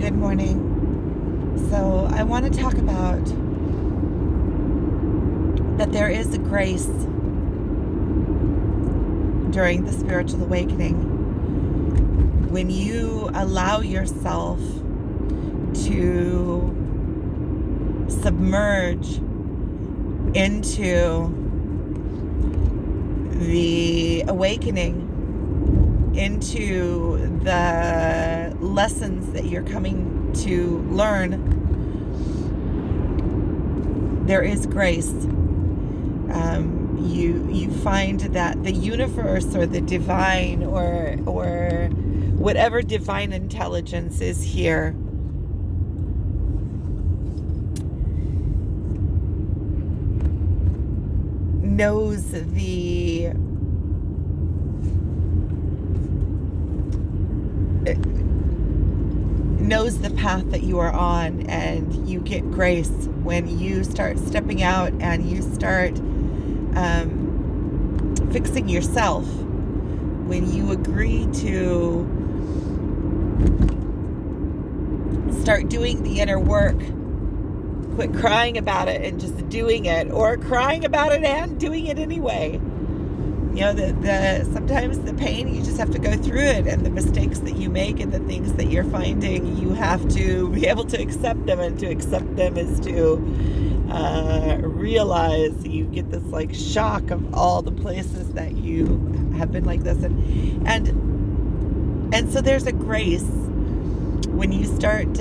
Good morning. So I want to talk about that there is a grace during the spiritual awakening when you allow yourself to submerge into the awakening, into the lessons that you're coming to learn. There is grace. You find that the universe or the divine or whatever divine intelligence is here knows the path that you are on, and you get grace when you start stepping out and you start fixing yourself, when you agree to start doing the inner work. Quit crying about it and just doing it, or crying about it and doing it anyway. You know, sometimes the pain, you just have to go through it, and the mistakes that you make and the things that you're finding, you have to be able to accept them, and to accept them is to realize you get this like shock of all the places that you have been like this, and so there's a grace when you start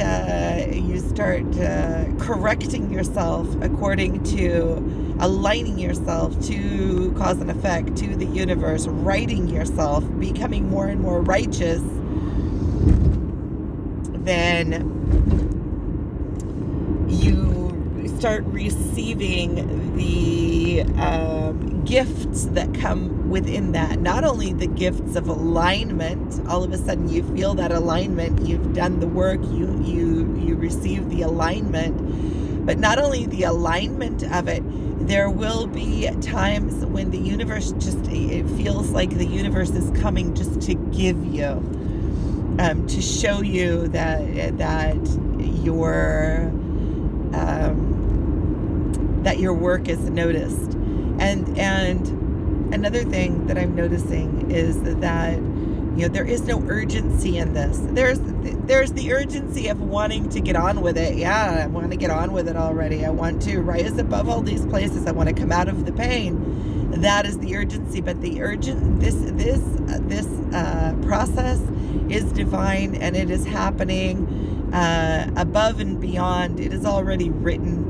correcting yourself according to aligning yourself to cause and effect, to the universe, righting yourself, becoming more and more righteous. Then you start receiving the gifts that come within that. Not only the gifts of alignment, all of a sudden you feel that alignment, you've done the work, you receive the alignment, but not only the alignment of it, there will be times when the universe it feels like the universe is coming just to give you, to show you that your work is noticed. And another thing that I'm noticing is that, you know, there is no urgency in this. There's the urgency of wanting to get on with it. Yeah, I want to get on with it already. I want to rise above all these places. I want to come out of the pain. That is the urgency. But the this process is divine, and it is happening above and beyond. It is already written.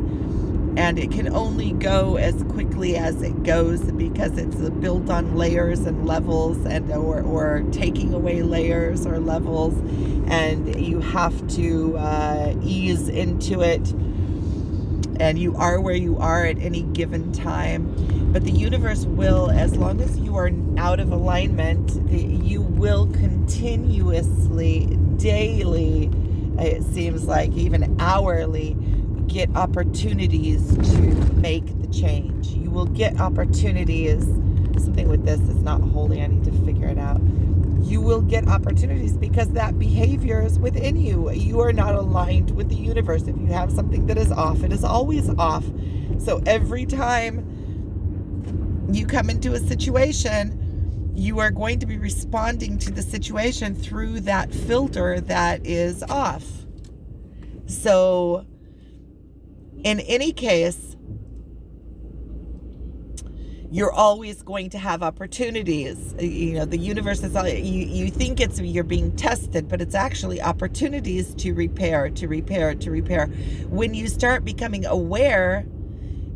And it can only go as quickly as it goes, because it's built on layers and levels, and or taking away layers or levels, and you have to ease into it. And you are where you are at any given time. But the universe will, as long as you are out of alignment, you will continuously, daily, it seems like even hourly, get opportunities to make the change. You will get opportunities. Something with this is not holy. I need to figure it out. You will get opportunities because that behavior is within you. You are not aligned with the universe. If you have something that is off, it is always off. So every time you come into a situation, you are going to be responding to the situation through that filter that is off. So in any case, you're always going to have opportunities. You know, the universe is, you think you're being tested, but it's actually opportunities to repair. When you start becoming aware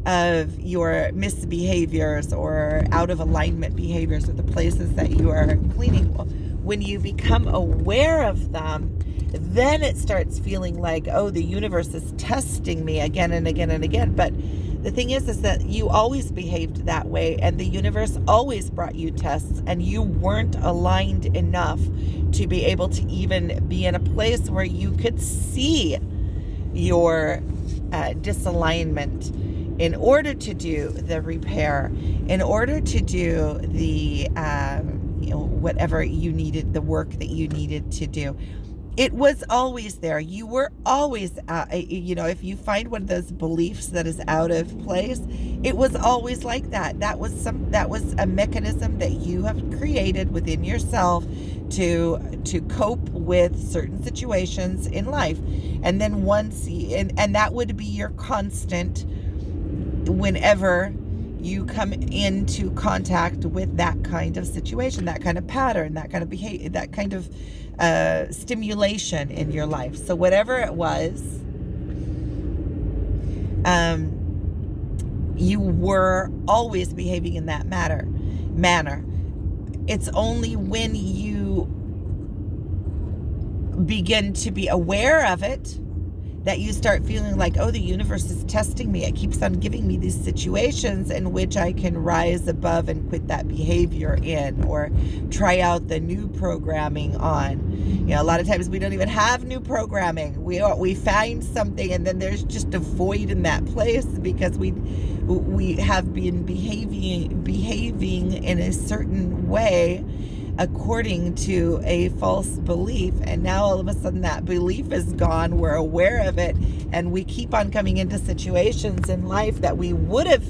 of your misbehaviors or out of alignment behaviors, or the places that you are cleaning, when you become aware of them, then it starts feeling like, oh, the universe is testing me again and again and again. But the thing is that you always behaved that way, and the universe always brought you tests, and you weren't aligned enough to be able to even be in a place where you could see your disalignment in order to do the repair, in order to do the whatever you needed, the work that you needed to do. It was always there. You were always, if you find one of those beliefs that is out of place, it was always like that. That was a mechanism that you have created within yourself to cope with certain situations in life. And then and that would be your constant whenever you come into contact with that kind of situation, that kind of pattern, that kind of behavior, that kind of stimulation in your life. So whatever it was, you were always behaving in that manner. It's only when you begin to be aware of it that you start feeling like, oh, the universe is testing me. It keeps on giving me these situations in which I can rise above and quit that behavior in, or try out the new programming on. A lot of times we don't even have new programming. We find something and then there's just a void in that place because we have been behaving in a certain way according to a false belief, and now all of a sudden that belief is gone. We're aware of it, and we keep on coming into situations in life that we would have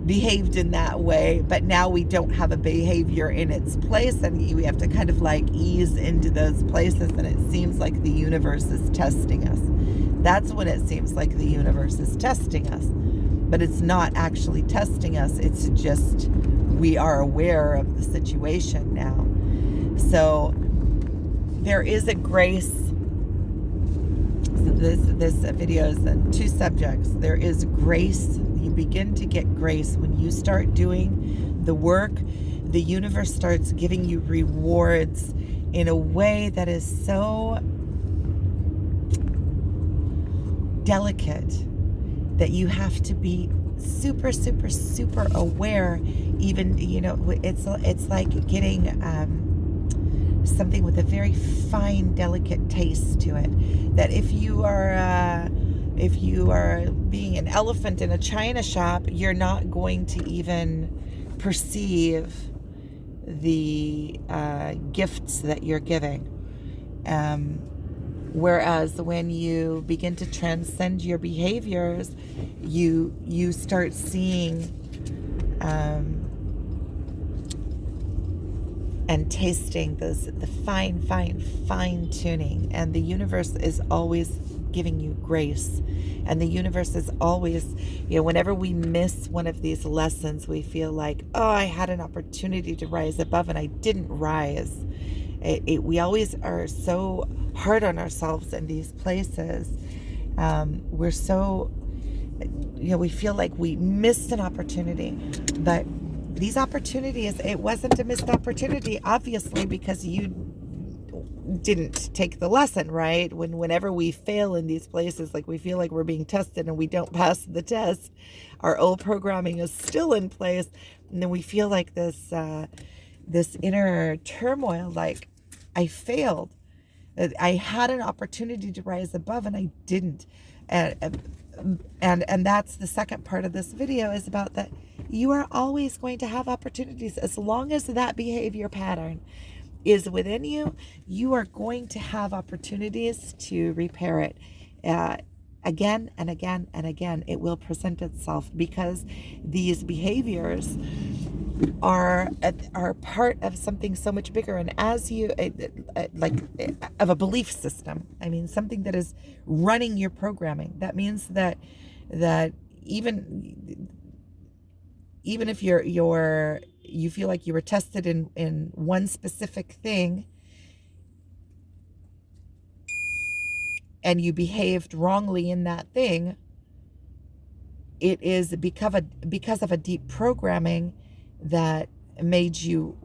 behaved in that way, but now we don't have a behavior in its place, and we have to kind of like ease into those places, and it seems like the universe is testing us. That's when it seems like the universe is testing us, but it's not actually testing us. It's just we are aware of the situation now. So there is a grace. So this video is in two subjects. There is grace. You begin to get grace when you start doing the work. The universe starts giving you rewards in a way that is so delicate that you have to be super, super, super aware. Even, it's like getting something with a very fine, delicate taste to it. That if you are being an elephant in a china shop, you're not going to even perceive the gifts that you're giving. Whereas when you begin to transcend your behaviors, you start seeing and tasting the fine tuning. And the universe is always giving you grace. And the universe is always, whenever we miss one of these lessons, we feel like, oh, I had an opportunity to rise above and I didn't rise. We always are so hard on ourselves in these places. We're so, we feel like we missed an opportunity. But these opportunities, it wasn't a missed opportunity, obviously, because you didn't take the lesson, right? Whenever we fail in these places, like we feel like we're being tested and we don't pass the test, our old programming is still in place. And then we feel like this inner turmoil, like I failed. I had an opportunity to rise above and I didn't. And that's the second part of this video, is about that you are always going to have opportunities. As long as that behavior pattern is within you, you are going to have opportunities to repair it. Again and again and again, it will present itself, because these behaviors are part of something so much bigger. And as you of a belief system, I mean, something that is running your programming. That means that even if you feel like you were tested in one specific thing and you behaved wrongly in that thing, it is because of a deep programming that made you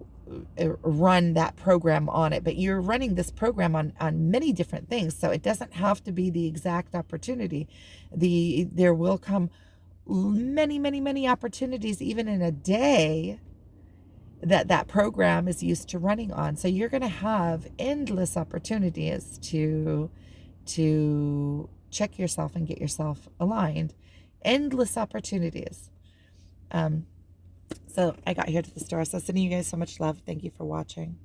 run that program on it. But you're running this program on many different things, so it doesn't have to be the exact opportunity. There will come many opportunities, even in a day, that program is used to running on. So you're going to have endless opportunities to check yourself and get yourself aligned. Endless opportunities. So I got here to the store. So sending you guys so much love. Thank you for watching.